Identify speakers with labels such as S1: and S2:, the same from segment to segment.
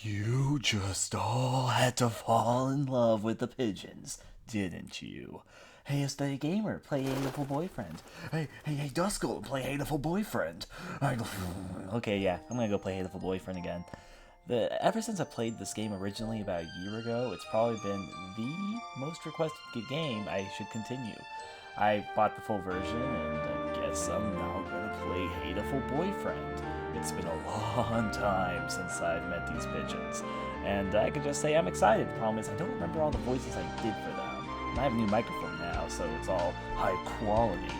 S1: You just all had to fall in love with the pigeons, didn't you? Hey, Aesthetic Gamer, play Hatoful Boyfriend. Hey, Duskull, play Hatoful Boyfriend. Okay, yeah, I'm gonna go play Hatoful Boyfriend again. Ever since I played this game originally about a year ago, it's probably been the most requested game I should continue. I bought the full version, and I guess I'm now gonna play Hatoful Boyfriend. It's been a long time since I've met these pigeons, and I can just say I'm excited. The problem is I don't remember all the voices I did for them. And I have a new microphone now, so it's all high quality,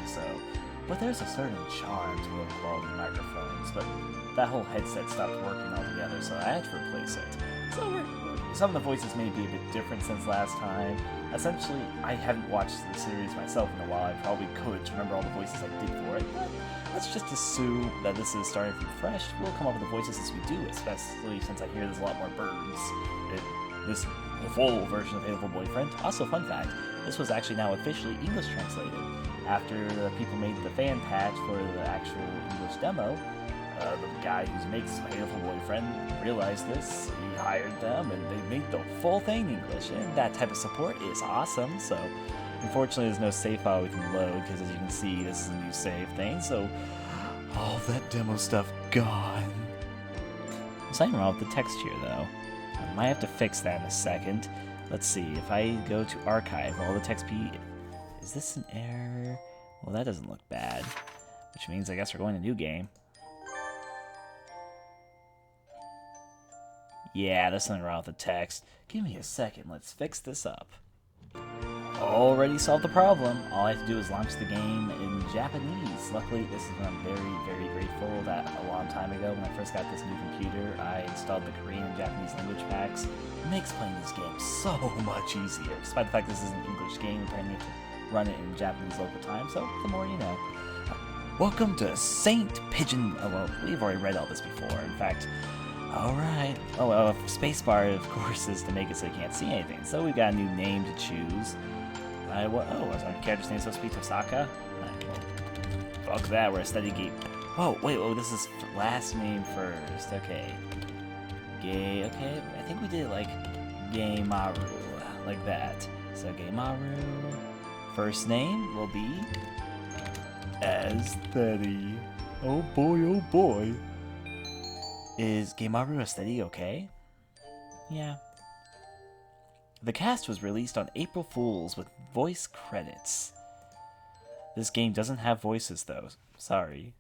S1: But there's a certain charm to low quality microphones, but that whole headset stopped working altogether, so I had to replace it. So some of the voices may be a bit different since last time. Essentially, I haven't watched the series myself in a while. I probably could remember all the voices I did for it, but let's just assume that this is starting from fresh. We'll come up with the voices as we do, especially since I hear there's a lot more birds in this full version of Hatoful Boyfriend. Also, fun fact, this was actually now officially English translated. After the people made the fan patch for the actual English demo, the guy who makes Hatoful Boyfriend realized this, he hired them, and they made the full thing English, and that type of support is awesome. So unfortunately there's no save file we can load, because as you can see this is a new save thing, so all that demo stuff gone. There's nothing wrong with the text here though. I might have to fix that in a second. Let's see, if I go to archive, will all the text be... Is this an error? Well, that doesn't look bad, which means I guess we're going to new game. Yeah, there's something wrong with the text. Give me a second, let's fix this up. Already solved the problem. All I have to do is launch the game in Japanese. Luckily, this is when I'm very grateful that a long time ago when I first got this new computer, I installed the Korean and Japanese language packs. It makes playing this game so much easier. Despite the fact this is an English game, apparently you have to run it in Japanese local time, so the more you know. Welcome to Saint Pigeon... Oh, well, we've already read all this before. In fact... Alright. Oh, well, spacebar, of course, is to make it so you can't see anything. So we've got a new name to choose. Was our character's name supposed to be Tosaka? Well, fuck that, we're a study game. Oh, wait, this is last name first. Okay. Okay, I think we did like Geimaru, like that. So Geimaru. First name will be Aesthetic. Oh boy. Is Geimaru Aesthetic okay? Yeah. The cast was released on April Fools with voice credits. This game doesn't have voices though. Sorry.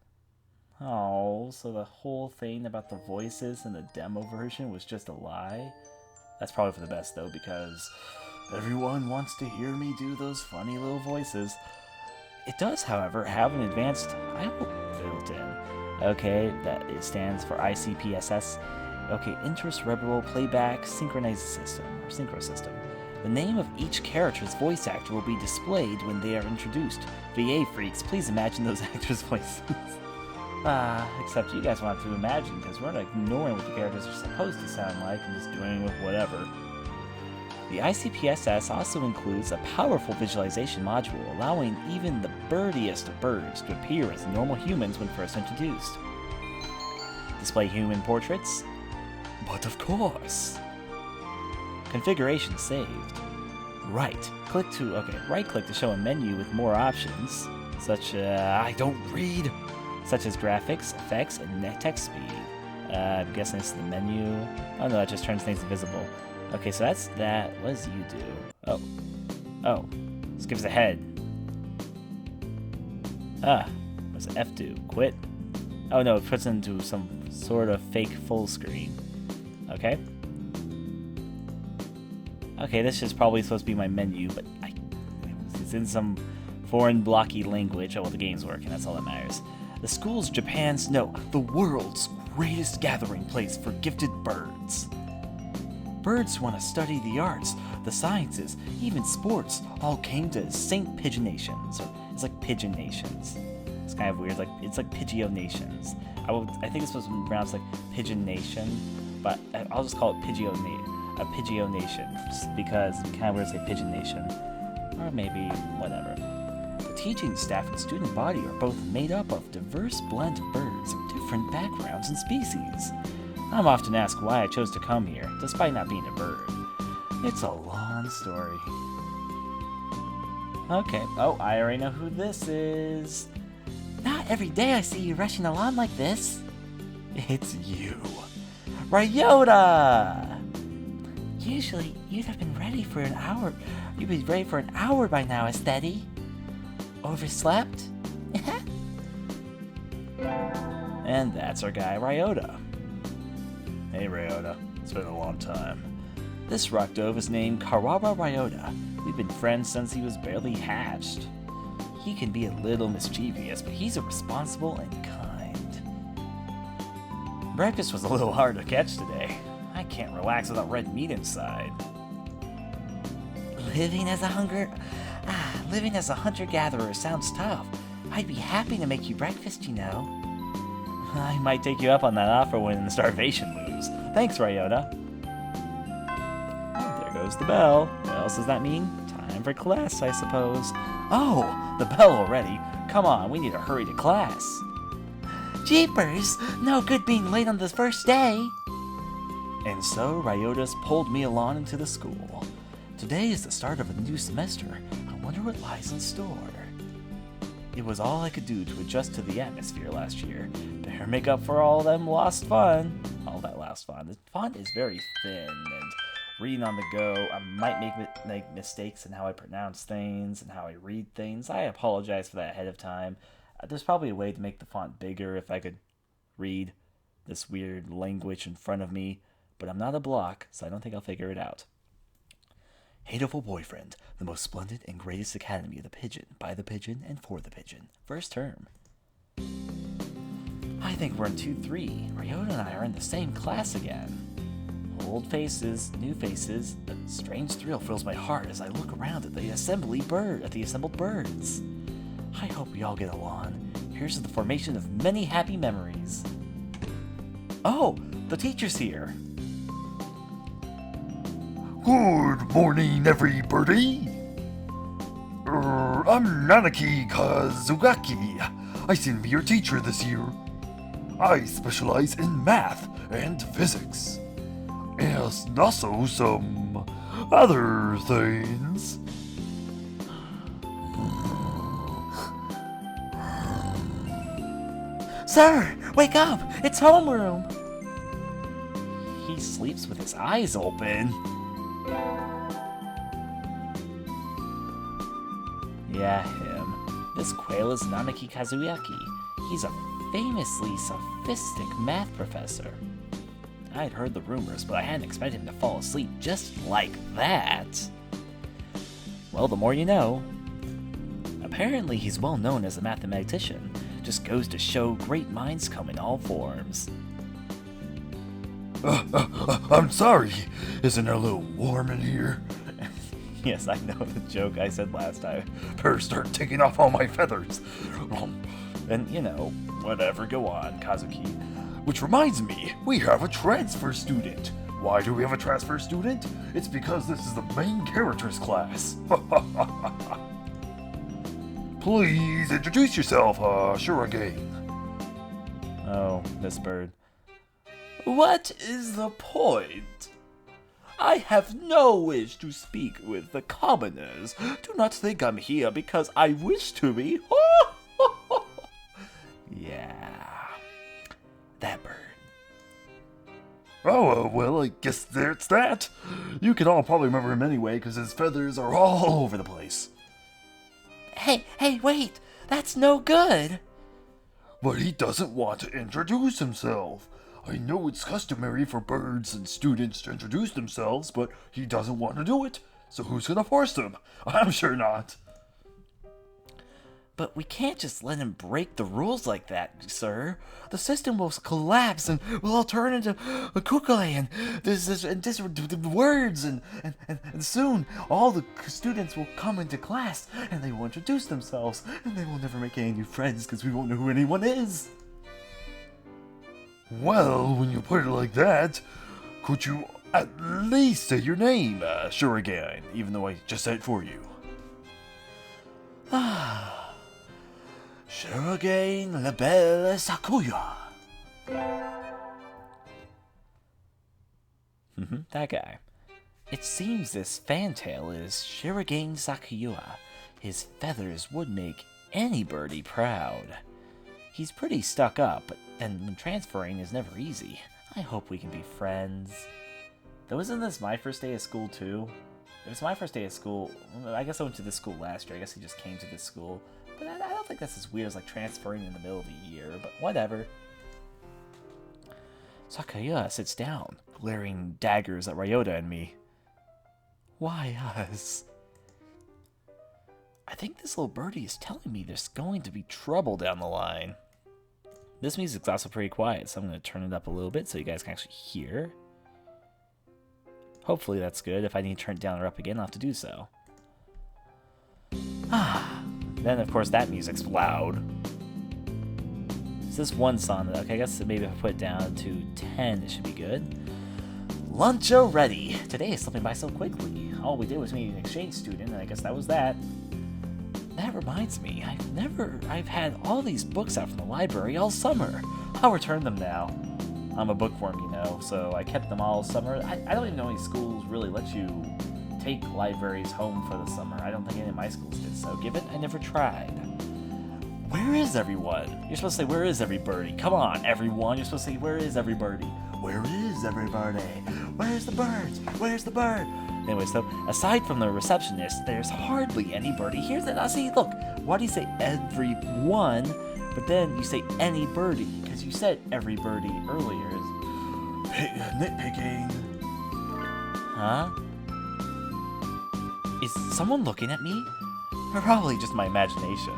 S1: Oh, so the whole thing about the voices in the demo version was just a lie? That's probably for the best though, because everyone wants to hear me do those funny little voices. It does, however, have an advanced title built in. Okay, that it stands for ICPSS. Okay, Intercerebral Playback Synchronized System, or Synchro System. The name of each character's voice actor will be displayed when they are introduced. VA freaks, please imagine those actors' voices. Except you guys want to imagine, because we're ignoring what the characters are supposed to sound like and just doing with whatever. The ICPSS also includes a powerful visualization module, allowing even the birdiest of birds to appear as normal humans when first introduced. Display human portraits? But of course! Configuration saved. Right click to show a menu with more options, such as graphics, effects, and text speed. I'm guessing it's the menu. Oh no, that just turns things invisible. Okay, so that's that. What does you do? Oh. This gives a head. What does F do? Quit? Oh no, it puts it into some sort of fake full screen. Okay. Okay, this is probably supposed to be my menu, but it's in some foreign blocky language. Oh, well, the game's working, that's all that matters. The school's Japan's, no, the world's greatest gathering place for gifted birds. Birds want to study the arts, the sciences, even sports, all came to St. Pigeonations. It's like Pigeonations. It's kind of weird, it's like Pigeonations. I think it's supposed to be pronounced like Pigeonation, but I'll just call it Pigeonation, just because it's kind of weird to say Pigeonation. Or maybe whatever. The teaching staff and student body are both made up of diverse blend of birds of different backgrounds and species. I'm often asked why I chose to come here, despite not being a bird. It's a long story. Okay, oh, I already know who this is. Not every day I see you rushing along like this. It's you. Ryota! Usually, you'd have been ready for an hour. You'd be ready for an hour by now, Aestheti. Overslept? And that's our guy, Ryota. Hey, Ryota. It's been a long time. This rock dove is named Kawawa Ryota. We've been friends since he was barely hatched. He can be a little mischievous, but he's a responsible and kind. Breakfast was a little hard to catch today. I can't relax without red meat inside. Living as a hunter-gatherer sounds tough. I'd be happy to make you breakfast, you know. I might take you up on that offer when starvation moves. Thanks, Ryota. There goes the bell. What else does that mean? Time for class, I suppose. Oh, the bell already. Come on, we need to hurry to class. Jeepers! No good being late on the first day. And so Ryota's pulled me along into the school. Today is the start of a new semester. I wonder what lies in store. It was all I could do to adjust to the atmosphere last year. Better make up for all that lost fun. The font is very thin, and reading on the go, I might make mistakes in how I pronounce things and how I read things. I apologize for that ahead of time. There's probably a way to make the font bigger if I could read this weird language in front of me, but I'm not a block, so I don't think I'll figure it out. Hatoful Boyfriend, the most splendid and greatest academy of the pigeon, by the pigeon, and for the pigeon. First term. I think we're in 2-3. Ryota and I are in the same class again. Old faces, new faces. A strange thrill fills my heart as I look around at the assembled birds. I hope we all get along. Here's to the formation of many happy memories. Oh, the teacher's here.
S2: Good morning, everybody. I'm Nanaki Kazugaki. I seem to be your teacher this year. I specialize in math and physics. And also some other things.
S1: Sir, wake up! It's homeroom! He sleeps with his eyes open. Yeah, him. This quail is Nanaki Kazuyaki. He's a famously sophistic math professor. I'd heard the rumors, but I hadn't expected him to fall asleep just like that. Well, the more you know. Apparently, he's well known as a mathematician. Just goes to show great minds come in all forms.
S2: I'm sorry. Isn't it a little warm in here?
S1: Yes, I know the joke I said last time.
S2: Better start taking off all my feathers.
S1: And, whatever, go on, Kazuki.
S2: Which reminds me, we have a transfer student. Why do we have a transfer student? It's because this is the main characters class. Please introduce yourself, Shuragain.
S1: Oh, this bird.
S3: What is the point? I have no wish to speak with the commoners. Do not think I'm here because I wish to be.
S1: Yeah. That bird.
S2: Oh, well, I guess that's that. You can all probably remember him anyway because his feathers are all over the place.
S1: Hey, wait! That's no good!
S2: But he doesn't want to introduce himself. I know it's customary for birds and students to introduce themselves, but he doesn't want to do it. So who's gonna force him? I'm sure not.
S1: But we can't just let him break the rules like that, sir. The system will collapse and we'll all turn into a kukule and words and soon all the students will come into class and they will introduce themselves and they will never make any new friends because we won't know who anyone is.
S2: Well, when you put it like that, could you at least say your name, Shurigan, even though I just said it for you?
S3: Shurigan Labelle Sakuya. That guy. It seems this fantail is Shirogane Sakayua. His feathers would make any birdie proud. He's pretty stuck up, but then when transferring is never easy. I hope we can be friends. Though isn't this my first day of school too? If it's my first day of school, I guess I went to this school last year. I guess he just came to this school. But I don't think that's as weird as like transferring in the middle of the year, but whatever. Sakayua sits down, glaring daggers at Ryota and me. Why us? I think this little birdie is telling me there's going to be trouble down the line. This music's also pretty quiet, so I'm going to turn it up a little bit so you guys can actually hear. Hopefully that's good. If I need to turn it down or up again, I'll have to do so. Then, of course, that music's loud. It's this one song that, okay, I guess maybe if I put it down to 10, it should be good. Lunch ready. Today is slipping by so quickly. All we did was meet an exchange student, and I guess that was that. That reminds me, I've had all these books out from the library all summer. I'll return them now. I'm a bookworm, you know, so I kept them all summer. I don't even know any schools really let you take libraries home for the summer. I don't think any of my schools did so. Given I never tried. Where is everyone? You're supposed to say, where is everybody? Come on, everyone. You're supposed to say, where is everybody? Where is everybody? Where's the birds? Where's the bird? Anyway, so aside from the receptionist, there's hardly any birdie here. That see, look, why do you say everyone, but then you say any birdie? Because you said every birdie earlier.
S2: Nitpicking.
S3: Huh? Is someone looking at me? Or probably just my imagination.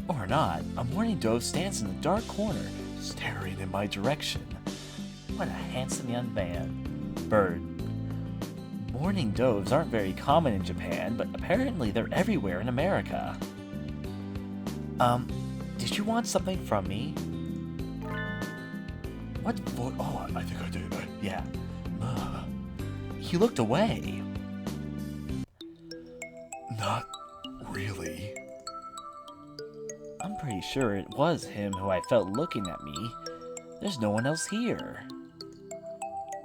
S3: Or not, a mourning dove stands in the dark corner, staring in my direction. What a handsome young man. Bird. Mourning doves aren't very common in Japan, but apparently they're everywhere in America. Did you want something from me? What voice? Oh, I think I did. Yeah. He looked away.
S2: Not really.
S3: I'm pretty sure it was him who I felt looking at me. There's no one else here.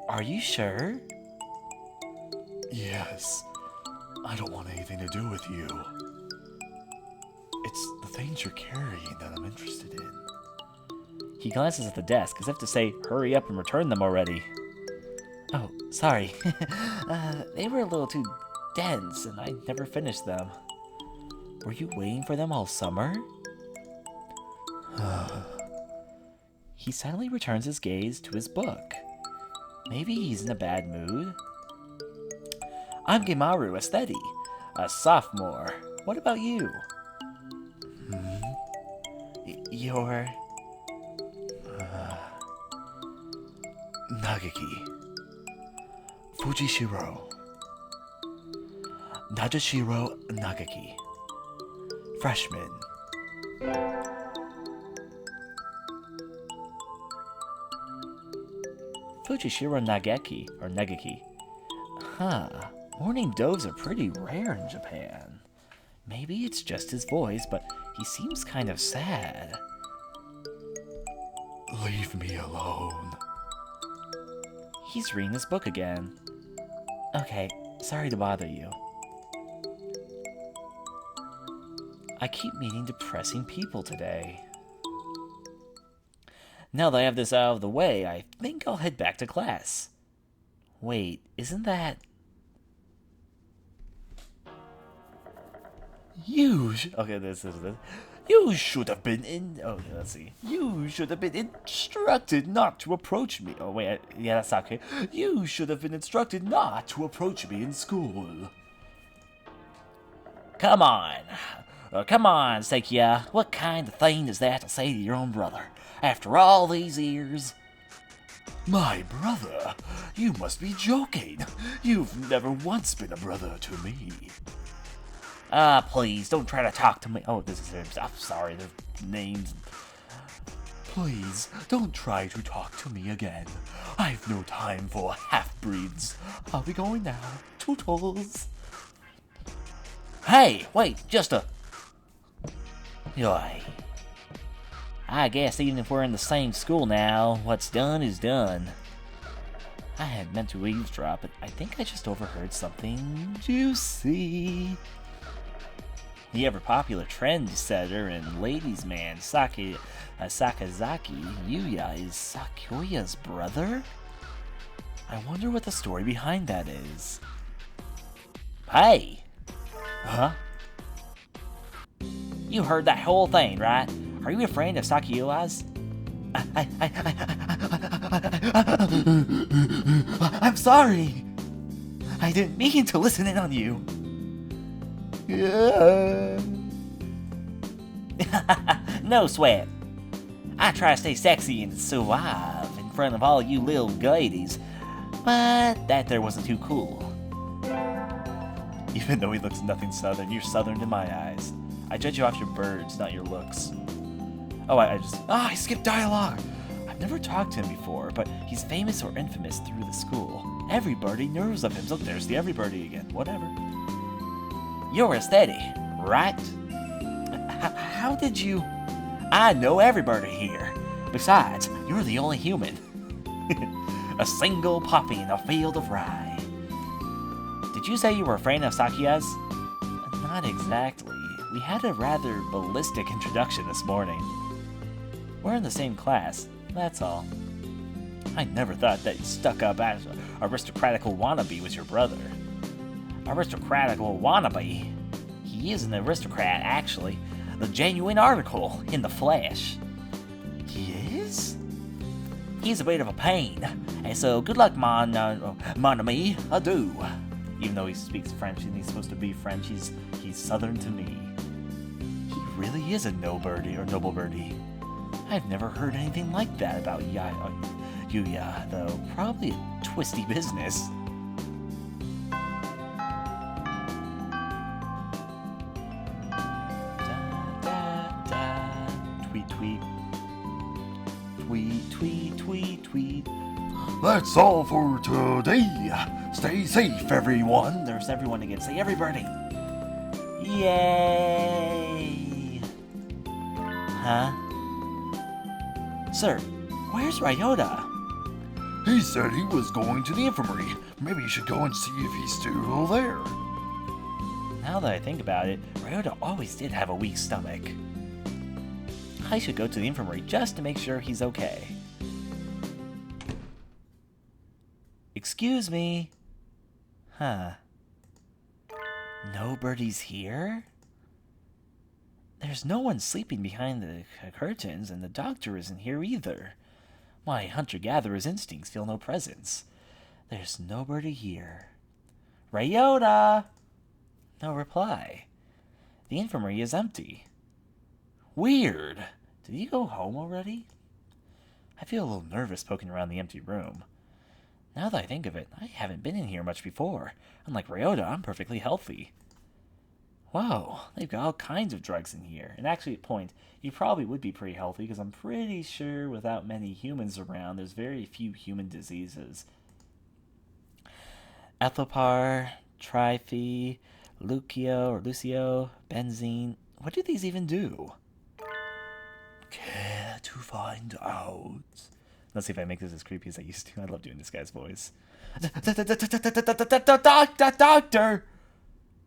S3: Are you sure?
S2: Yes. I don't want anything to do with you. It's the things you're carrying that I'm interested in.
S3: He glances at the desk as if to say, hurry up and return them already. Oh, sorry. They were a little too dense and I never finished them. Were you waiting for them all summer? He suddenly returns his gaze to his book. Maybe he's in a bad mood. I'm Gemaru, a steady, a sophomore. What about you? You're...
S2: Nagaki. Fujishiro. Najashiro Nagaki. Freshman.
S3: Fujishiro Nagaki, or Nagaki. Huh. Mourning doves are pretty rare in Japan. Maybe it's just his voice, but he seems kind of sad.
S2: Leave me alone.
S3: He's reading his book again. Okay, sorry to bother you. I keep meeting depressing people today. Now that I have this out of the way, I think I'll head back to class. Wait, isn't that... Okay, this is this. You should have been in... Oh, let's see. You should have been instructed not to approach me. Oh, wait, yeah, that's okay. You should have been instructed not to approach me in school. Come on. Come on, Sakia. What kind of thing is that to say to your own brother? After all these years...
S2: My brother? You must be joking. You've never once been a brother to me.
S3: Please, don't try to talk to me. Oh, this is... I'm sorry, the names...
S2: Please, don't try to talk to me again. I've no time for half-breeds. I'll be going now. Toodles.
S3: Hey, wait, just a... Yoy. I guess even if we're in the same school now, what's done is done. I had meant to eavesdrop, but I think I just overheard something juicy. The ever-popular trendsetter and ladies' man Sakazaki Yuya is Sakuya's brother? I wonder what the story behind that is. Hey! Huh? You heard that whole thing, right? Are you a friend of Sakuya's? I'm sorry! I didn't mean to listen in on you.
S2: Yeah.
S3: No sweat. I try to stay sexy and suave in front of all you little ladies, but that there wasn't too cool. Even though he looks nothing southern, you're southern in my eyes. I judge you off your birds, not your looks. Oh, I skipped dialogue. I've never talked to him before, but he's famous or infamous through the school. Everybody knows of him. Look, there's the everybody again. Whatever. You're a steady, right? How did you... I know everybody here. Besides, you're the only human. A single poppy in a field of rye. Did you say you were a friend of Sakuya's? Not exactly. We had a rather ballistic introduction this morning. We're in the same class, that's all. I never thought that stuck-up aristocratical wannabe was your brother. Aristocratical wannabe? He is an aristocrat, actually. The genuine article, in the flesh. He is? He's a bit of a pain, and so good luck, mon ami, adieu. Even though he speaks French and he's supposed to be French, he's southern to me. He really is a noble birdie. I've never heard anything like that about Yuya, though. Probably a twisty business. Tweet, tweet. Tweet, tweet, tweet, tweet.
S2: That's all for today. Stay safe, everyone.
S3: There's everyone again. Say everybody. Yay! Huh? Sir, where's Ryota?
S2: He said he was going to the infirmary. Maybe you should go and see if he's still there.
S3: Now that I think about it, Ryota always did have a weak stomach. I should go to the infirmary just to make sure he's okay. Excuse me? Huh. Nobody's here? There's no one sleeping behind the curtains, and the doctor isn't here either. My hunter-gatherer's instincts feel no presence. There's nobody here. Ryota! No reply. The infirmary is empty. Weird. Did he go home already? I feel a little nervous poking around the empty room. Now that I think of it, I haven't been in here much before. Unlike Ryota, I'm perfectly healthy. Whoa, they've got all kinds of drugs in here. And actually, at point, you probably would be pretty healthy, because I'm pretty sure without many humans around, there's very few human diseases. Ethopar, Trife, Lucio, Benzene. What do these even do? Care to find out? Let's see if I make this as creepy as I used to. I love doing this guy's voice. Doctor!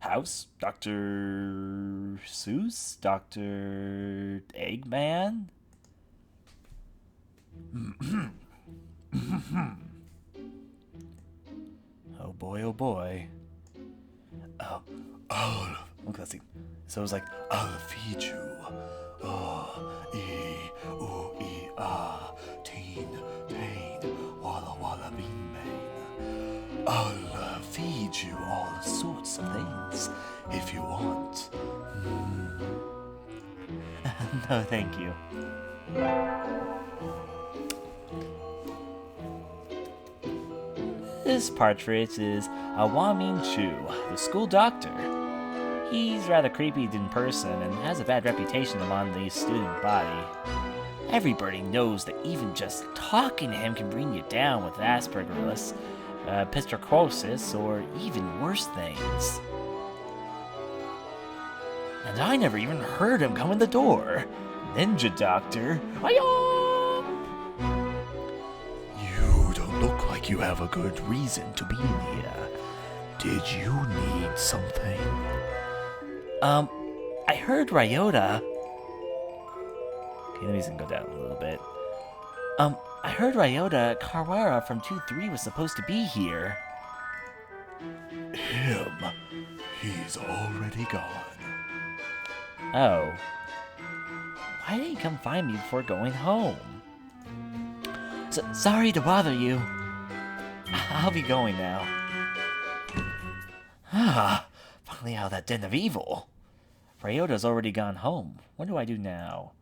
S3: House? Dr. Seuss? Dr. Eggman? Oh boy, oh boy. Oh, okay, let's see. So it was like, I'll feed you. Teen, walla walla bean bane. I'll feed you all sorts of things if you want. No, thank you. This partridge is Awamin Chu, the school doctor. He's rather creepy in person and has a bad reputation among the student body. Everybody knows that even just talking to him can bring you down with Asperger's, pistocosis, or even worse things. And I never even heard him come in the door. Ninja Doctor? Hi-ya!
S1: You don't look like you have a good reason to be here. Did you need something?
S3: I heard Ryota. Okay, the music can go down a little bit. I heard Ryota Kawara from 2-3 was supposed to be here.
S1: Him. He's already gone.
S3: Oh. Why didn't he come find me before going home? Sorry to bother you. I'll be going now. Finally out of that den of evil. Ryota's already gone home. What do I do now?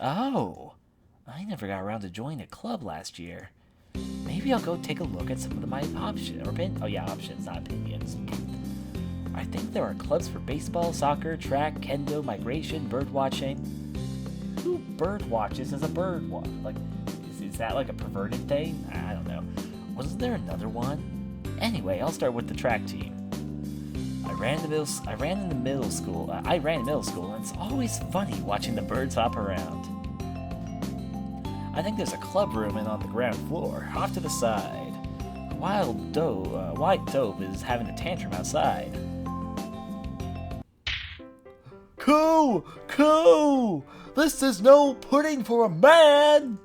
S3: Oh, I never got around to joining a club last year. Maybe I'll go take a look at some of my options. Options, not opinions. I think there are clubs for baseball, soccer, track, kendo, migration, bird watching. Who bird watches as a bird watch? Like, is that like a perverted thing? I don't know. Wasn't there another one? Anyway, I'll start with the track team. I ran in middle school, and it's always funny watching the birds hop around. I think there's a club room in on the ground floor, off to the side. A white dove is having a tantrum outside.
S1: Coo! This is no pudding for a man!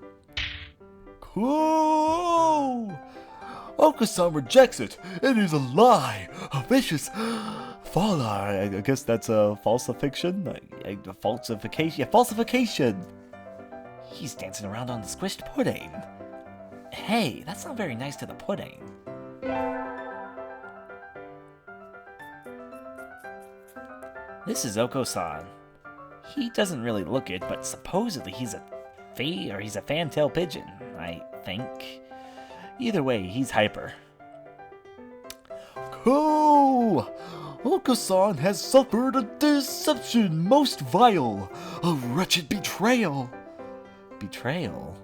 S1: Coo! Okusan rejects it. It is a lie. A vicious lie. I guess that's a falsification? A falsification? Yeah, falsification!
S3: He's dancing around on the squished pudding. Hey, that's not very nice to the pudding. This is Oko-san. He doesn't really look it, but supposedly he's a fantail pigeon, I think. Either way, he's hyper.
S1: Coo! Okusan has suffered a deception most vile, a wretched betrayal.
S3: Betrayal?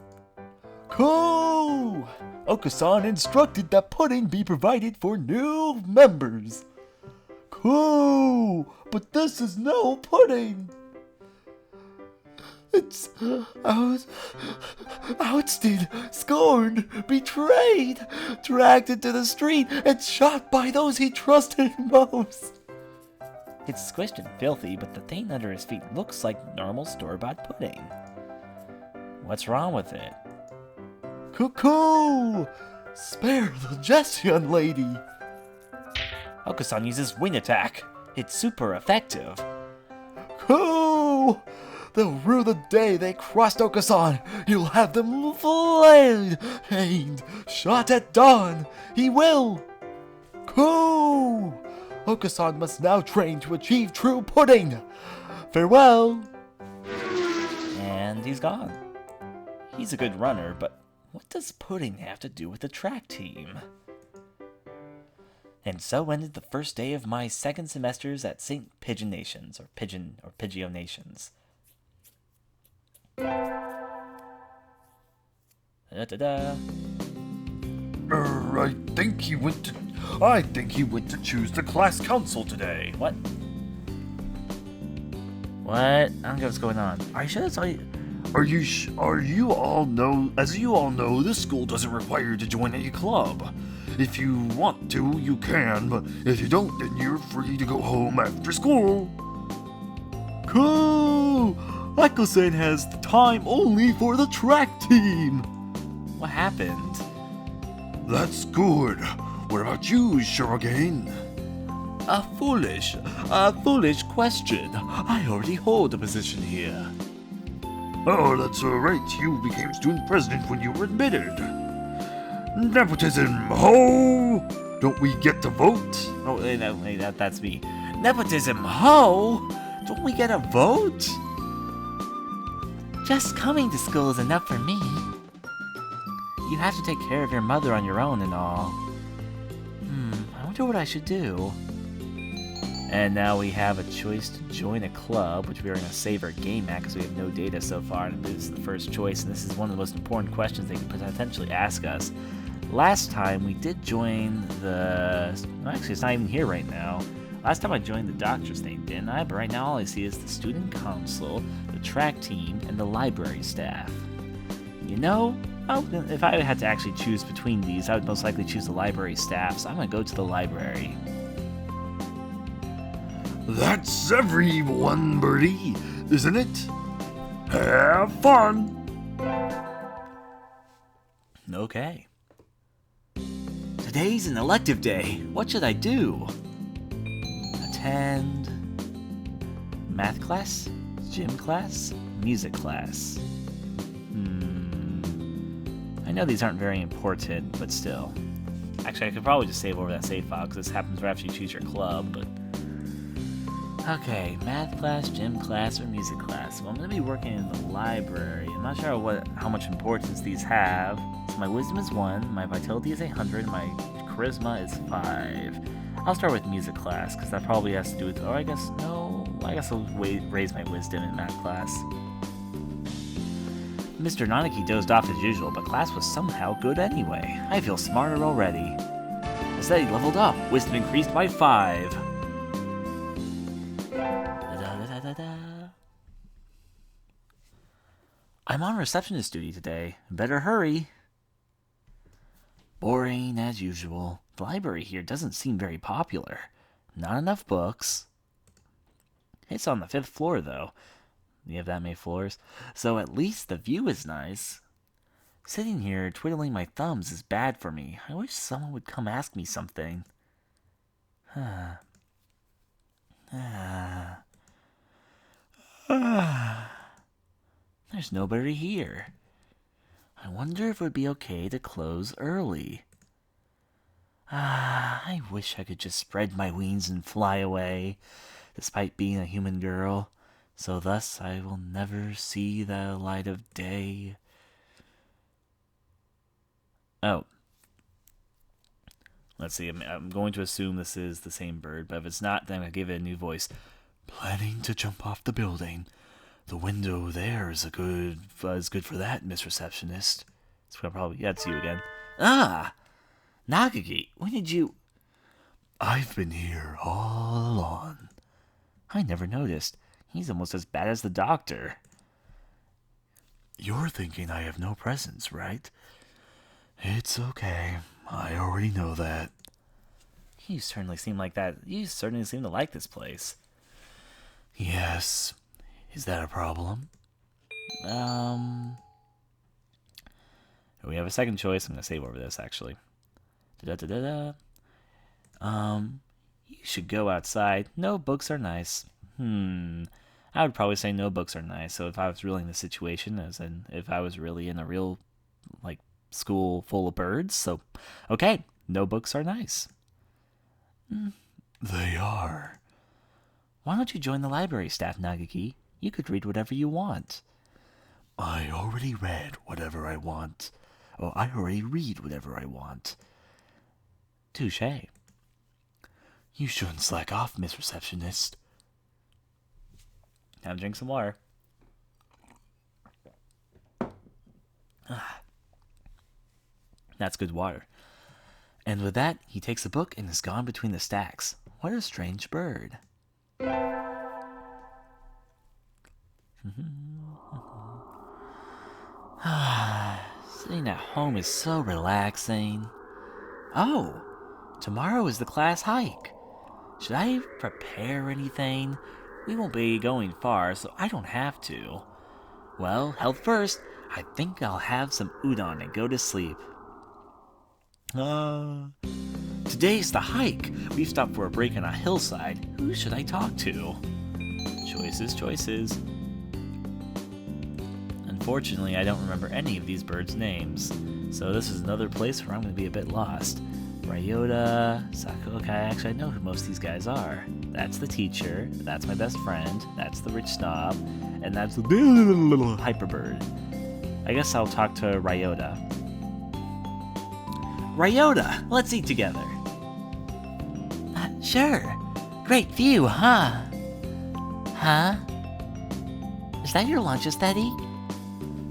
S1: Coo! Okusan instructed that pudding be provided for new members. Coo! But this is no pudding. It's ousted, scorned, betrayed, dragged into the street, and shot by those he trusted most.
S3: It's squished and filthy, but the thing under his feet looks like normal store-bought pudding. What's wrong with it?
S1: Cuckoo! Spare the jest, young lady.
S3: Okusan uses wing attack. It's super effective.
S1: Coo! They'll rue the day they crossed Okusan. You'll have them flayed, hanged, shot at dawn. He will. Coo! Okusan must now train to achieve true pudding. Farewell.
S3: And he's gone. He's a good runner, but what does pudding have to do with the track team? And so ended the first day of my second semesters at St. Pigeonations, or Pigeonations. Da-da-da.
S2: I think he went to choose the class council today.
S3: What? What? I don't get what's going on. Are you sure that's all you...
S2: As you all know, this school doesn't require you to join any club. If you want to, you can, but if you don't, then you're free to go home after school.
S1: Cool! Michael-san has the time only for the track team.
S3: What happened?
S2: That's good. What about you, Shuragain?
S1: A foolish question. I already hold a position here.
S2: Oh, that's alright. You became student president when you were admitted. Nepotism, ho! Don't we get to vote?
S3: Oh, that's me. Nepotism, ho! Don't we get a vote? Just coming to school is enough for me. You have to take care of your mother on your own and all. I wonder what I should do. And now we have a choice to join a club, which we are going to save our game at because we have no data so far. And this is the first choice, and this is one of the most important questions they could potentially ask us. Last time we did join the... Well, actually, it's not even here right now. Last time I joined the doctor's thing, didn't I? But right now all I see is the student council, the track team, and the library staff. You know, if I had to actually choose between these, I would most likely choose the library staff, so I'm gonna go to the library.
S2: That's everyone, Birdie, isn't it? Have fun!
S3: Okay. Today's an elective day. What should I do? Attend math class, gym class, music class. I know these aren't very important, but still. Actually, I could probably just save over that save file, because this happens right after you choose your club, but... Okay, math class, gym class, or music class. Well, I'm going to be working in the library. I'm not sure how much importance these have. So my wisdom is 1, my vitality is 100, my charisma is 5. I'll start with music class, because that probably has to do with... I guess I'll raise my wisdom in math class. Mr. Nanaki dozed off as usual, but class was somehow good anyway. I feel smarter already. Aesthetic leveled up. Wisdom increased by 5. I'm on receptionist duty today. Better hurry. Boring as usual. The library here doesn't seem very popular. Not enough books. It's on the 5th floor, though. You have that many floors? So at least the view is nice. Sitting here twiddling my thumbs is bad for me. I wish someone would come ask me something. There's nobody here. I wonder if it would be okay to close early. I wish I could just spread my wings and fly away, despite being a human girl, so thus I will never see the light of day. Oh. Let's see, I'm going to assume this is the same bird, but if it's not, then I'm going to give it a new voice. Planning to jump off the building. The window there is good for that, Miss Receptionist. It's you again. Nagagi, when did you...
S2: I've been here all along.
S3: I never noticed. He's almost as bad as the doctor.
S2: You're thinking I have no presence, right? It's okay. I already know that.
S3: You certainly seem like that. You certainly seem to like this place.
S2: Yes. Is that a problem?
S3: We have a second choice. I'm going to save over this, actually. You should go outside. No books are nice. I would probably say no books are nice. So if I was really in the situation, as in if I was really in a real, school full of birds. So, okay, no books are nice.
S2: They are.
S3: Why don't you join the library staff, Nagaki? You could read whatever you want.
S2: I already read whatever I want. I already read whatever I want.
S3: Touché.
S2: You shouldn't slack off, Miss Receptionist.
S3: Time to drink some water. That's good water. And with that, he takes a book and is gone between the stacks. What a strange bird. Sitting at home is so relaxing. Oh, tomorrow is the class hike. Should I prepare anything? We won't be going far, so I don't have to. Well, health first. I think I'll have some udon and go to sleep. Today's the hike. We've stopped for a break on a hillside. Who should I talk to? Choices. Unfortunately, I don't remember any of these birds' names, so this is another place where I'm going to be a bit lost. Ryota, Sako. Okay, actually, I know who most of these guys are. That's the teacher, that's my best friend, that's the rich snob, and that's the little hyperbird. I guess I'll talk to Ryota. Ryota, let's eat together. Sure. Great view, huh? Huh? Is that your lunch, Aesthetic?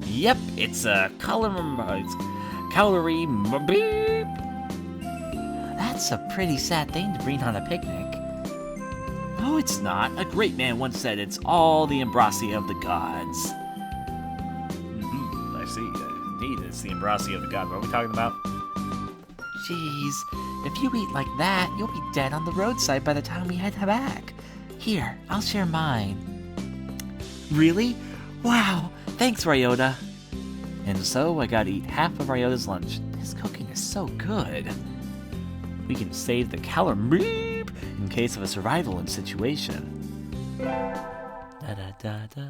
S3: Yep, it's a calorie beep. That's a pretty sad thing to bring on a picnic. No, it's not. A great man once said it's all the ambrosia of the gods. I see. Indeed, it's the ambrosia of the gods. What are we talking about? Jeez, if you eat like that, you'll be dead on the roadside by the time we head back. Here, I'll share mine. Really? Wow, thanks, Ryota. And so I gotta eat half of Ryota's lunch. His cooking is so good. We can save the calorie in case of a survival situation. Da-da-da-da.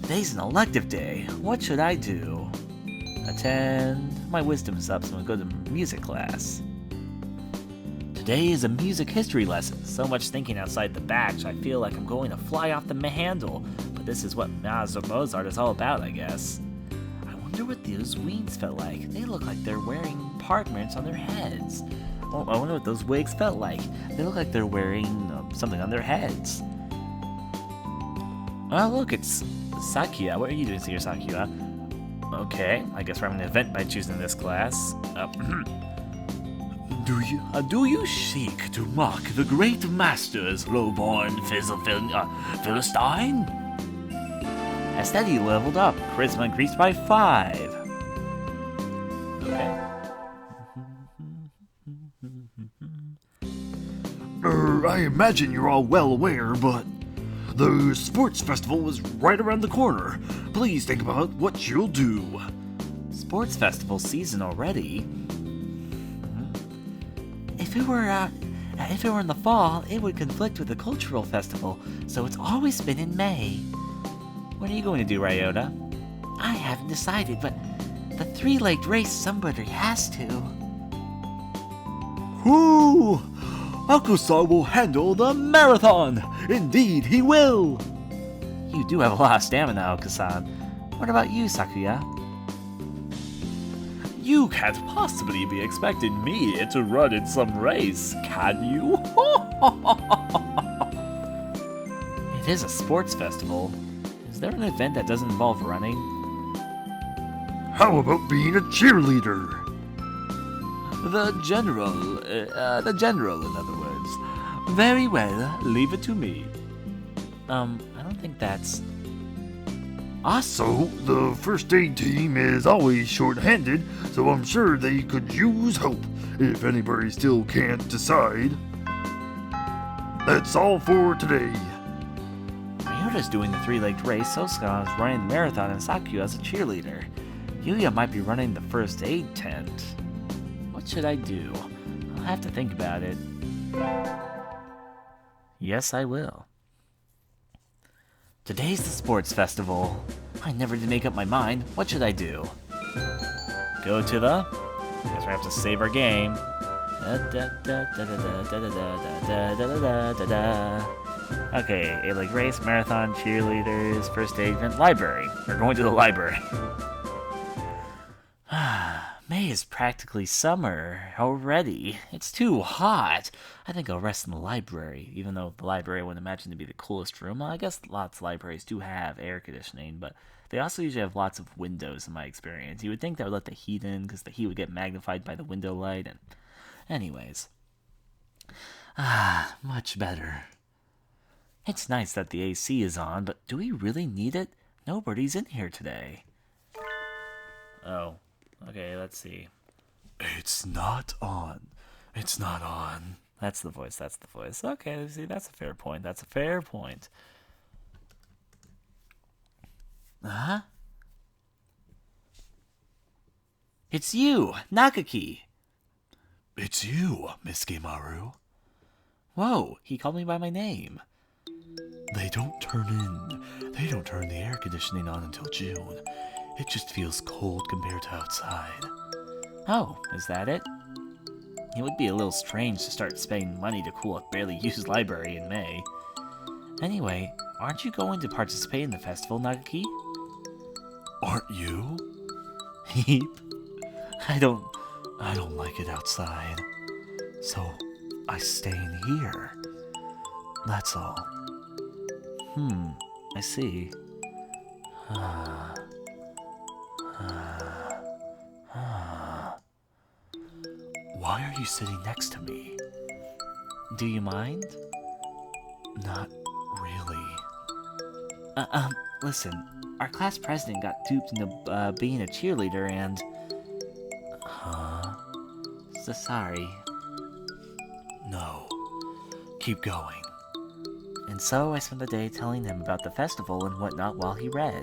S3: Today's an elective day. What should I do? Attend. My wisdom's up, so I'm gonna go to music class. Today is a music history lesson. So much thinking outside the batch, I feel like I'm going to fly off the handle. But this is what Mozart is all about, I guess. I wonder what those wings felt like. They look like they're wearing parchments on their heads. Oh, I wonder what those wigs felt like. They look like they're wearing something on their heads. Oh, look, it's Sakuya. What are you doing here, Sakuya? Okay, I guess we're having an event by choosing this class. Do you seek to mock the great masters, lowborn Philistine? Aestheti leveled up. Charisma increased by 5. Okay.
S2: I imagine you're all well aware, but the sports festival is right around the corner. Please think about what you'll do.
S3: Sports festival season already? If it were in the fall, it would conflict with the cultural festival, so it's always been in May. What are you going to do, Ryota? I haven't decided, but the 3-legged race, somebody has to.
S2: Whoo! Akusa will handle the marathon! Indeed, he will!
S3: You do have a lot of stamina, Akusan. What about you, Sakuya?
S1: You can't possibly be expecting me to run in some race, can you?
S3: It is a sports festival. Is there an event that doesn't involve running?
S2: How about being a cheerleader?
S1: The general, in other words. Very well, leave it to me.
S3: I don't think that's...
S2: So, the first aid team is always short-handed, so I'm sure they could use help if anybody still can't decide. That's all for today.
S3: Ryota's doing the 3-legged race, Sosuke is running the marathon, and Sakuya is a cheerleader. Yuya might be running the first aid tent. What should I do? I'll have to think about it. Yes, I will. Today's the sports festival. I never did make up my mind. What should I do? Go to the... Guess we have to save our game. Okay, 8-leg race, marathon, cheerleaders, first aid event, library. We're going to the library. May is practically summer already. It's too hot. I think I'll rest in the library, even though the library I wouldn't imagine to be the coolest room. Well, I guess lots of libraries do have air conditioning, but they also usually have lots of windows in my experience. You would think that would let the heat in, because the heat would get magnified by the window light, and... Anyways. Much better. It's nice that the AC is on, but do we really need it? Nobody's in here today. Oh. Okay, let's see.
S1: It's not on. It's not on.
S3: That's the voice, that's the voice. Okay, see, that's a fair point. That's a fair point. Huh? It's you, Nakaki.
S1: It's you, Miss Gemaru.
S3: Whoa, he called me by my name.
S1: They don't turn the air conditioning on until June. It just feels cold compared to outside.
S3: Oh, is that it? It would be a little strange to start spending money to cool a barely used library in May. Anyway, aren't you going to participate in the festival, Nakaki?
S1: Aren't you?
S3: Heep.
S1: I don't like it outside. So I stay in here. That's all.
S3: I see.
S1: Why are you sitting next to me?
S3: Do you mind?
S1: Not really.
S3: Listen, our class president got duped into being a cheerleader and... So sorry.
S1: No. Keep going.
S3: And so I spent the day telling him about the festival and whatnot while he read.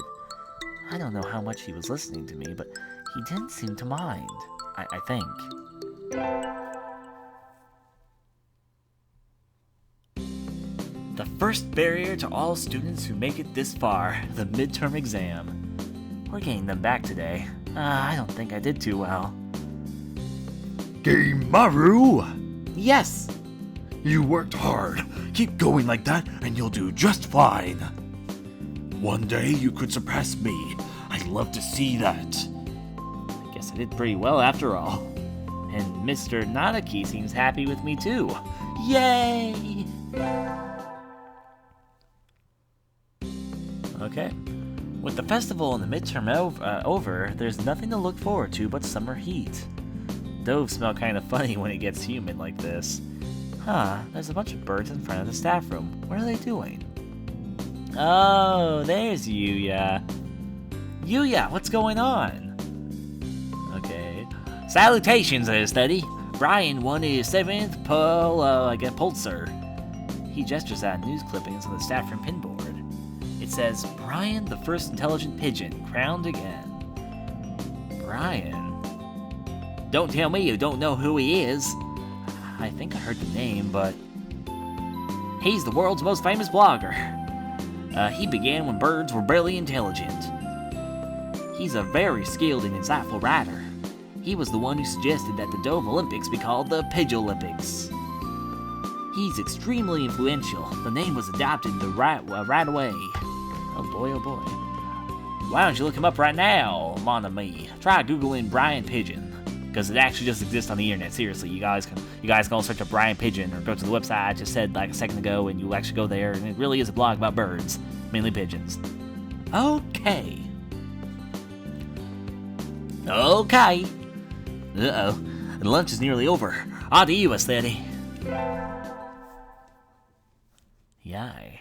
S3: I don't know how much he was listening to me, but he didn't seem to mind. I think. The first barrier to all students who make it this far, the midterm exam. We're getting them back today. I don't think I did too well.
S2: Maru!
S3: Yes!
S1: You worked hard. Keep going like that, and you'll do just fine. One day you could surpass me. I'd love to see that.
S3: I guess I did pretty well after all. And Mr. Nanaki seems happy with me too. Yay! Okay. With the festival and the midterm over, there's nothing to look forward to but summer heat. Doves smell kind of funny when it gets humid like this. There's a bunch of birds in front of the staff room. What are they doing? Oh, there's Yuya. Yuya, what's going on? Okay. Salutations, study. Brian won his 7th Pulitzer. He gestures at news clippings on the staff room pinboard. It says, Brian, the first intelligent pigeon, crowned again. Brian? Don't tell me you don't know who he is. I think I heard the name, but... He's the world's most famous blogger. He began when birds were barely intelligent. He's a very skilled and insightful writer. He was the one who suggested that the Dove Olympics be called the Pigeonolympics. He's extremely influential. The name was adopted right away. Oh boy, oh boy. Why don't you look him up right now, mon ami? Try Googling Brian Pigeon. Because it actually just exists on the internet. Seriously, you guys go search up Brian Pigeon or go to the website I just said like a second ago, and you'll actually go there, and it really is a blog about birds, mainly pigeons. Okay. Uh-oh. Lunch is nearly over. On to you, Aestheti. Yay.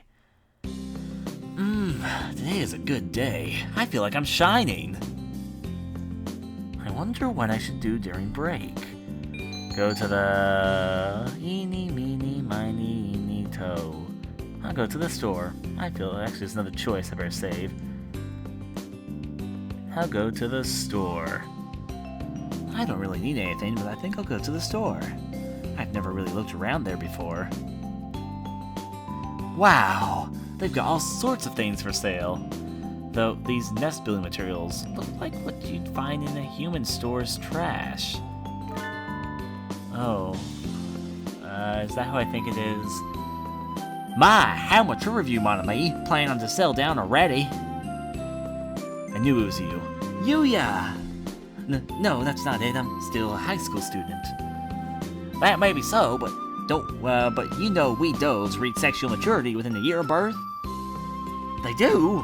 S3: Today is a good day. I feel like I'm shining. I wonder what I should do during break. Go to the... Eeny, meeny, miny, eeny, toe. I'll go to the store. I feel actually there's another choice I better save. I'll go to the store. I don't really need anything, but I think I'll go to the store. I've never really looked around there before. Wow! They've got all sorts of things for sale. Though these nest building materials look like what you'd find in a human store's trash. Oh. Is that who I think it is? My, how much a review, mon ami? Planning on to sell down already. I knew it was you. Yuya! No, that's not it. I'm still a high school student. That may be so, but but you know we doves reach sexual maturity within a year of birth? They do?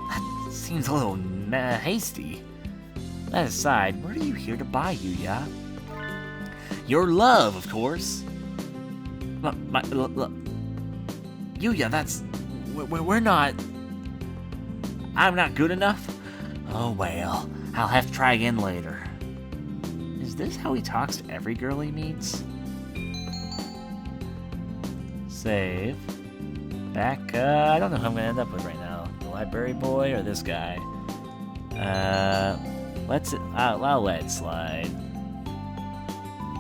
S3: That seems a little hasty. That aside, what are you here to buy, Yuya? Your love, of course. Yuya, that's... We're not... I'm not good enough? Oh well, I'll have to try again later. Is this how he talks to every girl he meets? Save. Back, I don't know who I'm gonna end up with right now. The library boy or this guy? I'll let it slide.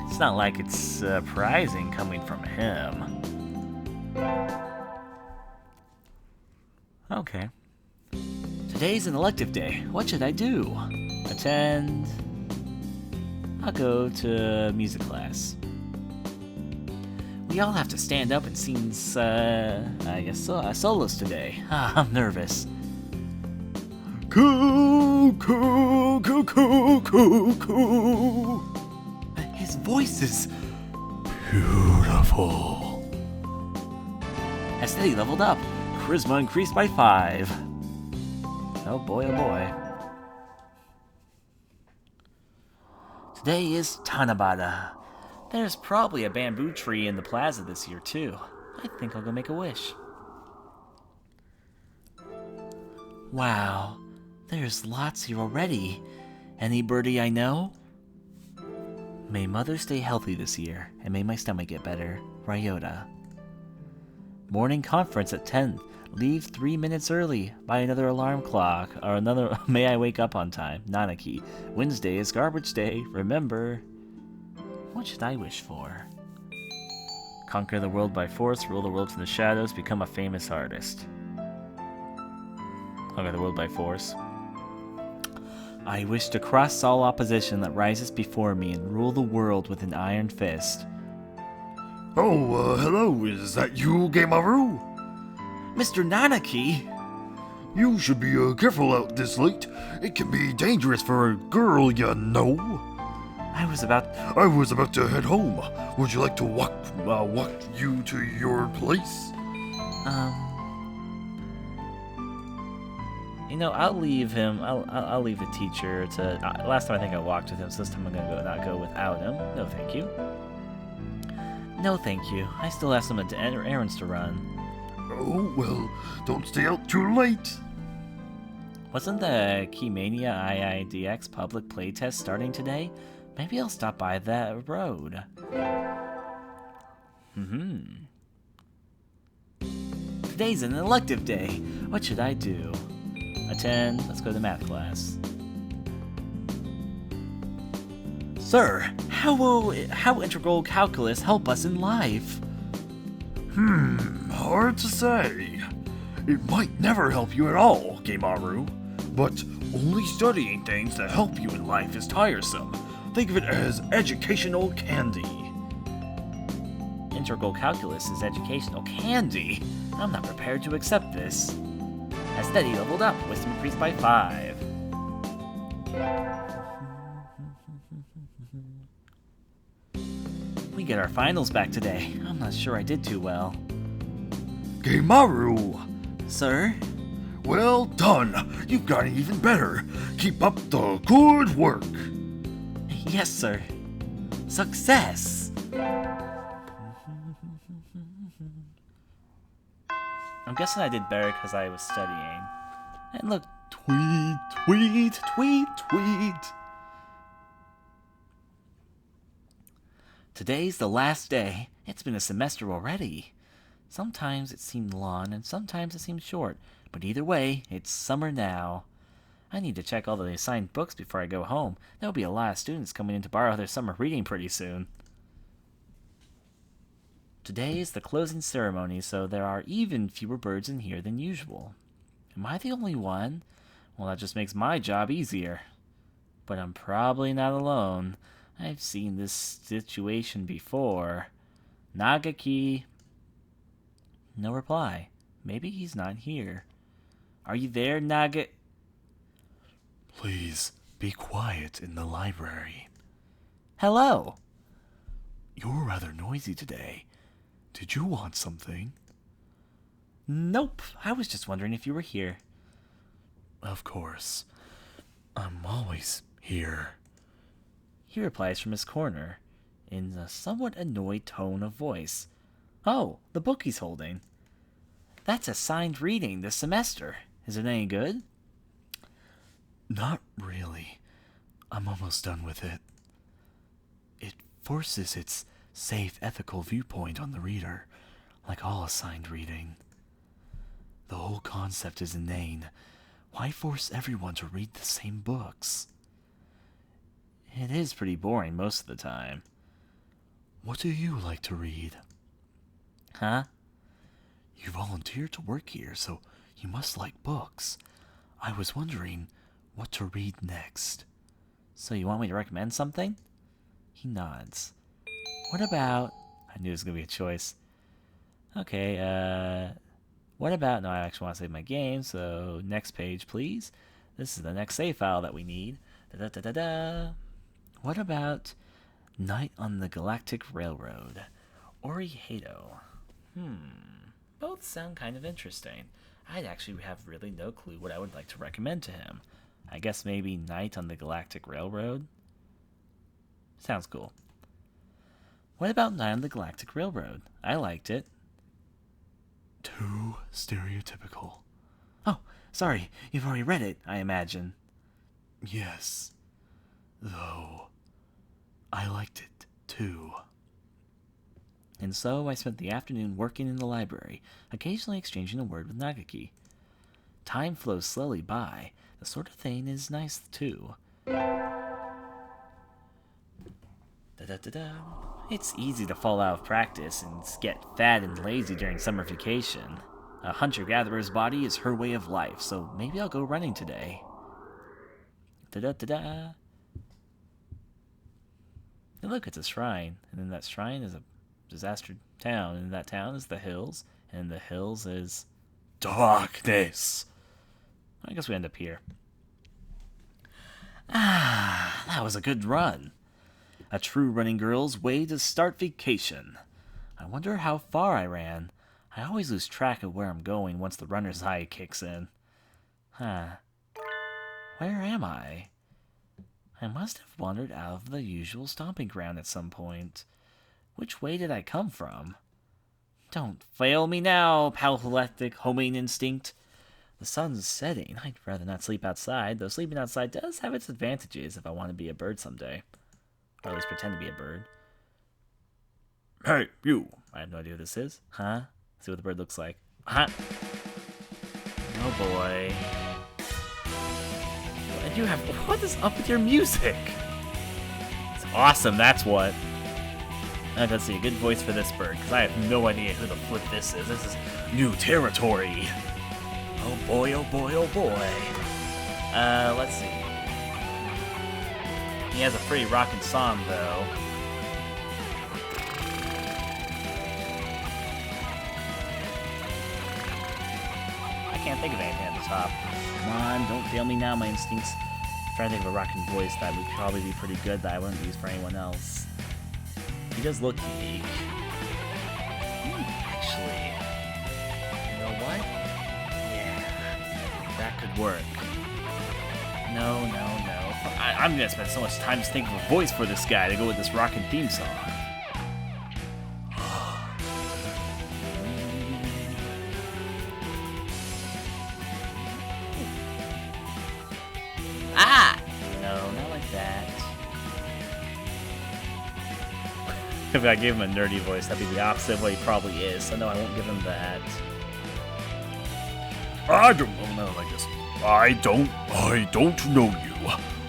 S3: It's not like it's surprising coming from him. Okay. Today's an elective day. What should I do? Attend. I'll go to music class. We all have to stand up and sing, solos today. I'm nervous.
S2: Coo, coo, coo, coo, coo, coo.
S3: His voice is
S1: Beautiful.
S3: Aestheti leveled up. Charisma increased by 5. Oh boy, oh boy. Today is Tanabata. There's probably a bamboo tree in the plaza this year, too. I think I'll go make a wish. Wow, there's lots here already. Any birdie I know? May Mother stay healthy this year, and may my stomach get better. Ryota. Morning conference at 10. Leave 3 minutes early. Buy another alarm clock. Or another. May I wake up on time. Nanaki. Wednesday is garbage day. Remember. What should I wish for? Conquer the world by force. Rule the world from the shadows. Become a famous artist. Conquer the world by force. I wish to cross all opposition that rises before me and rule the world with an iron fist.
S2: Oh, hello, is that you, Gemaru?
S3: Mr. Nanaki!
S2: You should be careful out this late. It can be dangerous for a girl, you know.
S3: I was about
S2: to head home. Would you like to walk you to your place?
S3: You know, I'll leave him. I'll leave the teacher to. Last time I think I walked with him, so this time I'm gonna not go without him. No, thank you. No, thank you. I still have some errands to run.
S2: Oh, well, don't stay out too late.
S3: Wasn't the Keymania IIDX public playtest starting today? Maybe I'll stop by that road. Today's an elective day. What should I do? Attend. Let's go to math class. Sir, how will integral calculus help us in life?
S2: Hard to say. It might never help you at all, Gemaru. But only studying things that help you in life is tiresome. Think of it as educational candy.
S3: Integral calculus is educational candy. I'm not prepared to accept this. As study leveled up, wisdom increased by 5. We get our finals back today. I'm not sure I did too well.
S2: Gemaru!
S3: Sir?
S2: Well done! You've gotten even better. Keep up the good work.
S3: Yes, sir. Success! I'm guessing I did better because I was studying. And look, tweet, tweet, tweet, tweet. Today's the last day. It's been a semester already. Sometimes it seemed long and sometimes it seemed short, but either way, it's summer now. I need to check all the assigned books before I go home. There'll be a lot of students coming in to borrow their summer reading pretty soon. Today is the closing ceremony, so there are even fewer birds in here than usual. Am I the only one? Well, that just makes my job easier. But I'm probably not alone. I've seen this situation before. Nagaki. No reply. Maybe he's not here. Are you there, Naga?
S2: Please be quiet in the library.
S3: Hello.
S2: You're rather noisy today. Did you want something?
S3: Nope. I was just wondering if you were here.
S2: Of course. I'm always here.
S3: He replies from his corner, in a somewhat annoyed tone of voice. Oh, the book he's holding. That's assigned reading this semester. Is it any good?
S2: Not really. I'm almost done with it. It forces its safe, ethical viewpoint on the reader, like all assigned reading. The whole concept is inane. Why force everyone to read the same books?
S3: It is pretty boring most of the time.
S2: What do you like to read?
S3: Huh?
S2: You volunteered to work here, so you must like books. I was wondering what to read next.
S3: So you want me to recommend something? He nods. What about... I knew it was going to be a choice. Okay, what about... No, I actually want to save my game, so next page, please. This is the next save file that we need. Da-da-da-da-da. What about Night on the Galactic Railroad? Orihado. Both sound kind of interesting. I'd actually have really no clue what I would like to recommend to him. I guess maybe Night on the Galactic Railroad? Sounds cool. What about Night on the Galactic Railroad? I liked it.
S1: Too stereotypical.
S3: Oh, sorry, you've already read it, I imagine.
S1: Yes. Though, I liked it too.
S3: And so I spent the afternoon working in the library, occasionally exchanging a word with Nagaki. Time flows slowly by. The sort of thing is nice, too. Da-da-da-da. It's easy to fall out of practice and get fat and lazy during summer vacation. A hunter-gatherer's body is her way of life, so maybe I'll go running today. Da-da-da-da. And look, it's a shrine. And in that shrine is a disaster town. And in that town is the hills. And in the hills is
S1: Darkness.
S3: I guess we end up here. Ah, that was a good run. A true running girl's way to start vacation. I wonder how far I ran. I always lose track of where I'm going once the runner's high kicks in. Huh. Where am I? I must have wandered out of the usual stomping ground at some point. Which way did I come from? Don't fail me now, polyleptic homing instinct. The sun's setting. I'd rather not sleep outside, though sleeping outside does have its advantages if I want to be a bird someday. Or at least pretend to be a bird.
S1: Hey, you.
S3: I have no idea what this is. Huh? See what the bird looks like. Huh? Oh boy. And you have... What is up with your music? It's awesome, that's what. Let's see, a good voice for this bird, because I have no idea who the flip this is. This is new territory. Oh boy, oh boy, oh boy. Let's see. He has a pretty rockin' song, though. I can't think of anything at the top. Come on, don't fail me now, my instincts. I'm trying to think of a rockin' voice that would probably be pretty good that I wouldn't use for anyone else. He does look unique. Actually, you know what? Yeah, that could work. No. I'm gonna spend so much time just thinking of a voice for this guy to go with this rockin' theme song. Ah! No, not like that. If I gave him a nerdy voice, that'd be the opposite of what he probably is, so no, I won't give him that.
S1: I don't know like this. I don't know you.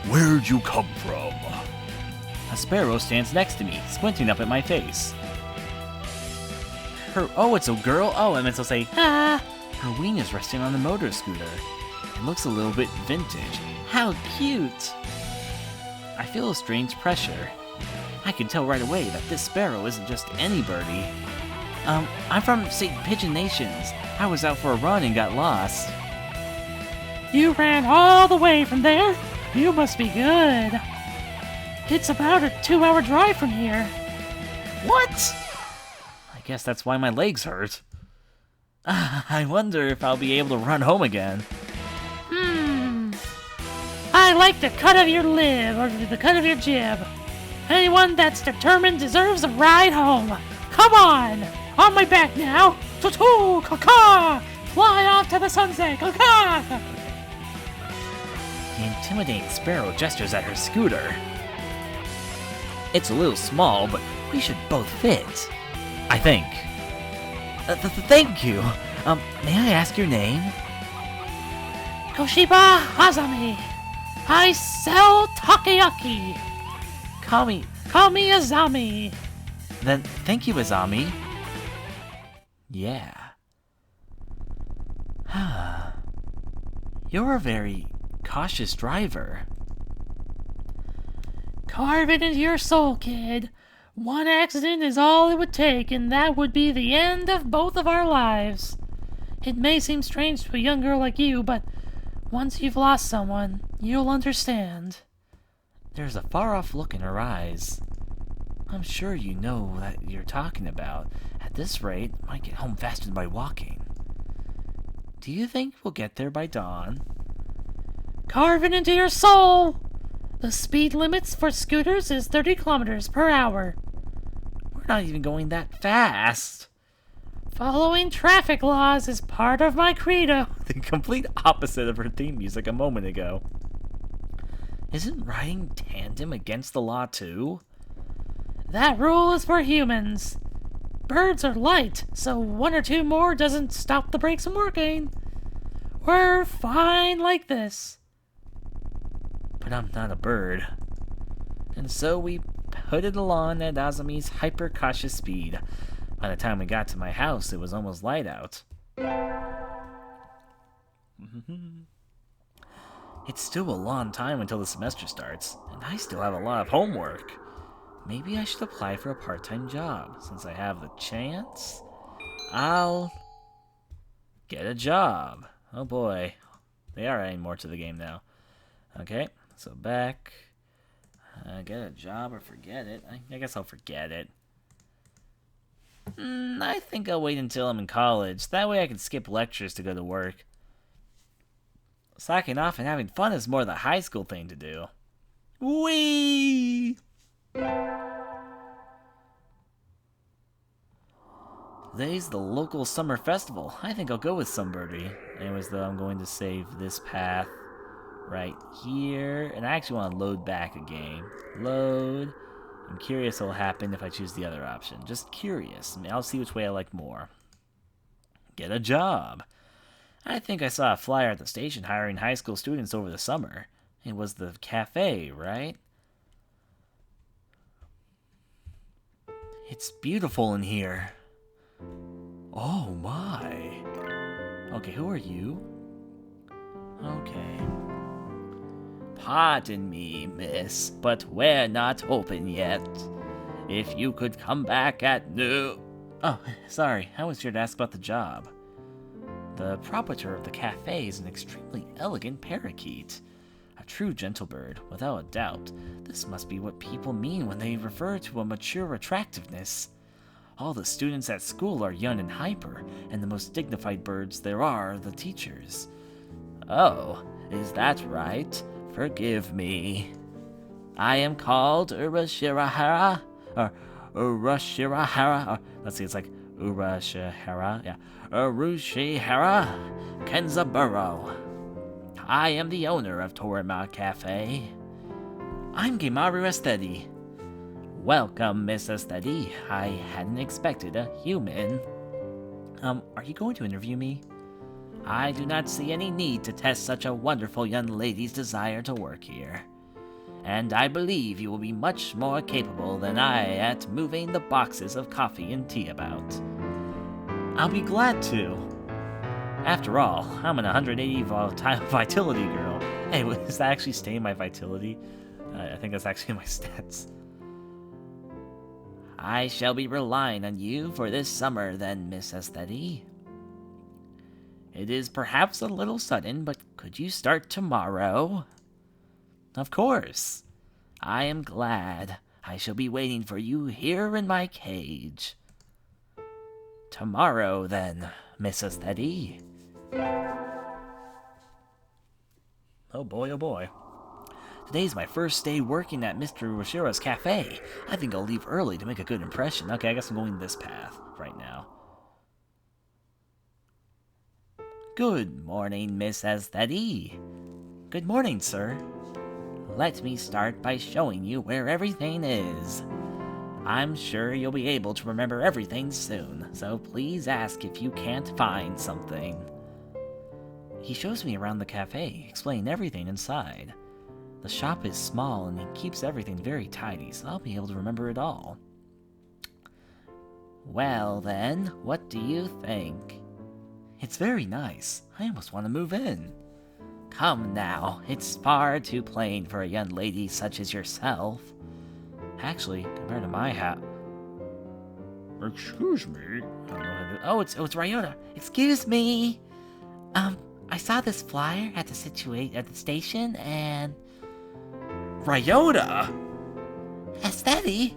S1: Where'd you come from?
S3: A sparrow stands next to me, squinting up at my face. It's a girl? Oh, I meant to say, ah! Her wing is resting on the motor scooter. It looks a little bit vintage. How cute! I feel a strange pressure. I can tell right away that this sparrow isn't just any birdie. I'm from St. Pigeonations. I was out for a run and got lost.
S4: You ran all the way from there? You must be good. It's about a 2-hour drive from here.
S3: What? I guess that's why my legs hurt. I wonder if I'll be able to run home again.
S4: I like the cut of your lip, or the cut of your jib. Anyone that's determined deserves a ride home. Come on my back now. Tutu, caw-caw. Fly off to the sunset, caw-caw.
S3: The intimidating sparrow gestures at her scooter. It's a little small, but we should both fit. I think. Thank you. May I ask your name?
S4: Koshiba Azami. I sell takoyaki.
S3: Call me
S4: Azami.
S3: Then thank you, Azami. Yeah. You're a very cautious driver.
S4: Carve it into your soul, kid. One accident is all it would take, and that would be the end of both of our lives. It may seem strange to a young girl like you, but once you've lost someone, you'll understand.
S3: There's a far-off look in her eyes. I'm sure you know what you're talking about. At this rate, I might get home faster than by walking. Do you think we'll get there by dawn?
S4: Carve it into your soul! The speed limits for scooters is 30 kilometers per hour.
S3: We're not even going that fast.
S4: Following traffic laws is part of my credo.
S3: The complete opposite of her theme music a moment ago. Isn't riding tandem against the law too?
S4: That rule is for humans. Birds are light, so one or two more doesn't stop the brakes from working. We're fine like this.
S3: But I'm not a bird. And so we putted along at Azami's hyper-cautious speed. By the time we got to my house, it was almost light out. It's still a long time until the semester starts, and I still have a lot of homework. Maybe I should apply for a part-time job. Since I have the chance, I'll get a job. Oh boy. They are adding more to the game now. Okay, so back. Get a job or forget it. I guess I'll forget it. I think I'll wait until I'm in college. That way I can skip lectures to go to work. Slacking off and having fun is more the high school thing to do. Whee! Today's the local summer festival. I think I'll go with Sunbirdie. Anyways, though, I'm going to save this path right here. And I actually want to load back a game. Load. I'm curious what'll happen if I choose the other option. Just curious. I'll see which way I like more. Get a job. I think I saw a flyer at the station hiring high school students over the summer. It was the cafe, right? It's beautiful in here. Oh my. Okay, who are you? Okay. Pardon me, miss, but we're not open yet. If you could come back at noon. Oh, sorry, I was here to ask about the job. The proprietor of the cafe is an extremely elegant parakeet. A true gentle bird, without a doubt. This must be what people mean when they refer to a mature attractiveness. All the students at school are young and hyper, and the most dignified birds there are the teachers. Oh, is that right? Forgive me. I am called Urashirahara, or Urashirahara, or let's see, it's like Urashihara, yeah. Urushihara Kenzaburo. I am the owner of Torima Cafe. I'm Gemaru Aestheti. Welcome, Miss Aestheti. I hadn't expected a human. Are you going to interview me? I do not see any need to test such a wonderful young lady's desire to work here. And I believe you will be much more capable than I at moving the boxes of coffee and tea about. I'll be glad to. After all, I'm an 180 vitality girl. Hey, is that actually staying my vitality? I think that's actually my stats. I shall be relying on you for this summer then, Miss Aestheti. It is perhaps a little sudden, but could you start tomorrow? Of course. I am glad. I shall be waiting for you here in my cage. Tomorrow, then, Miss Aestheti. Oh boy, oh boy. Today's my first day working at Mr. Urushira's cafe. I think I'll leave early to make a good impression. Okay, I guess I'm going this path right now. Good morning, Miss Aestheti. Good morning, sir. Let me start by showing you where everything is. I'm sure you'll be able to remember everything soon, so please ask if you can't find something. He shows me around the cafe, explaining everything inside. The shop is small and he keeps everything very tidy, so I'll be able to remember it all. Well then, what do you think? It's very nice. I almost want to move in. Come now, it's far too plain for a young lady such as yourself. Actually, compared to my house... Excuse me? Oh, it's Ryota. Excuse me. I saw this flyer at the station, and... Ryota! Aestheti?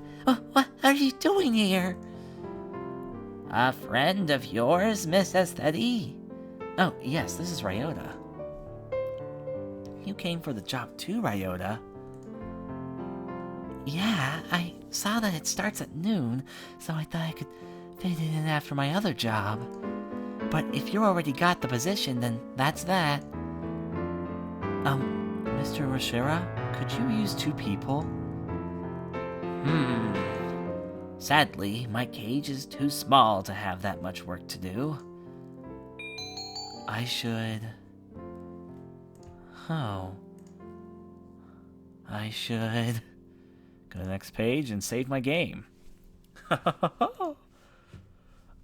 S3: What are you doing here? A friend of yours, Miss Aestheti? Oh, yes, this is Ryota. You came for the job too, Ryota. Yeah, I saw that it starts at noon, so I thought I could fit it in after my other job. But if you already got the position, then that's that. Mr. Roshira, could you use 2 people? Sadly, my cage is too small to have that much work to do. I should... Oh. I should... Go to the next page and save my game.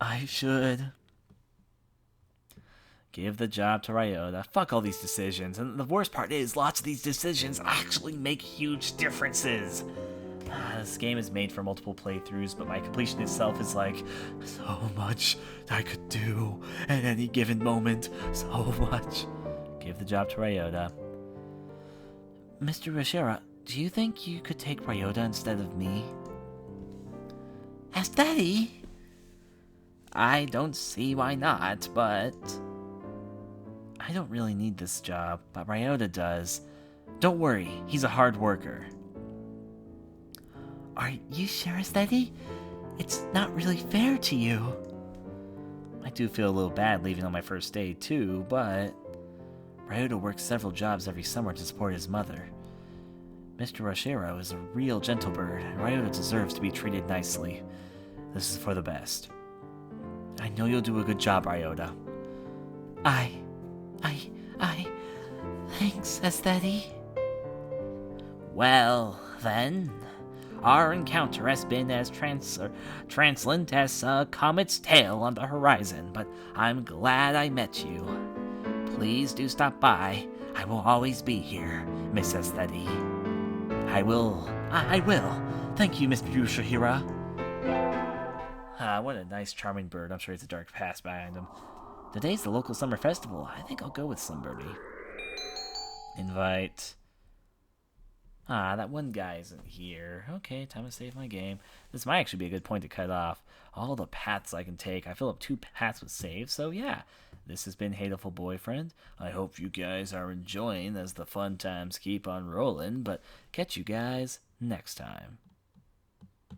S3: I should... Give the job to Ryota. Fuck all these decisions. And the worst part is, lots of these decisions actually make huge differences. This game is made for multiple playthroughs, but my completion itself is like, so much I could do at any given moment. So much. Give the job to Ryota. Mr. Roshira, do you think you could take Ryota instead of me? As Daddy? I don't see why not, but... I don't really need this job, but Ryota does. Don't worry, he's a hard worker. Are you sure, Steady? It's not really fair to you. I do feel a little bad leaving on my first day, too, but... Ryota works several jobs every summer to support his mother. Mr. Roshiro is a real gentle bird, and Ryota deserves to be treated nicely. This is for the best. I know you'll do a good job, Ryota. Thanks, Aestheti. Well, then, our encounter has been as transient as a comet's tail on the horizon, but I'm glad I met you. Please do stop by. I will always be here, Miss Aestheti. I will. Thank you, Mr. Yushihira. What a nice, charming bird. I'm sure it's a dark past behind him. Today's the local summer festival. I think I'll go with Slimbirdie. Invite. That one guy isn't here. Okay, time to save my game. This might actually be a good point to cut off. All the paths I can take. I fill up 2 paths with saves, so yeah. This has been Hatoful Boyfriend. I hope you guys are enjoying as the fun times keep on rolling, but catch you guys next time.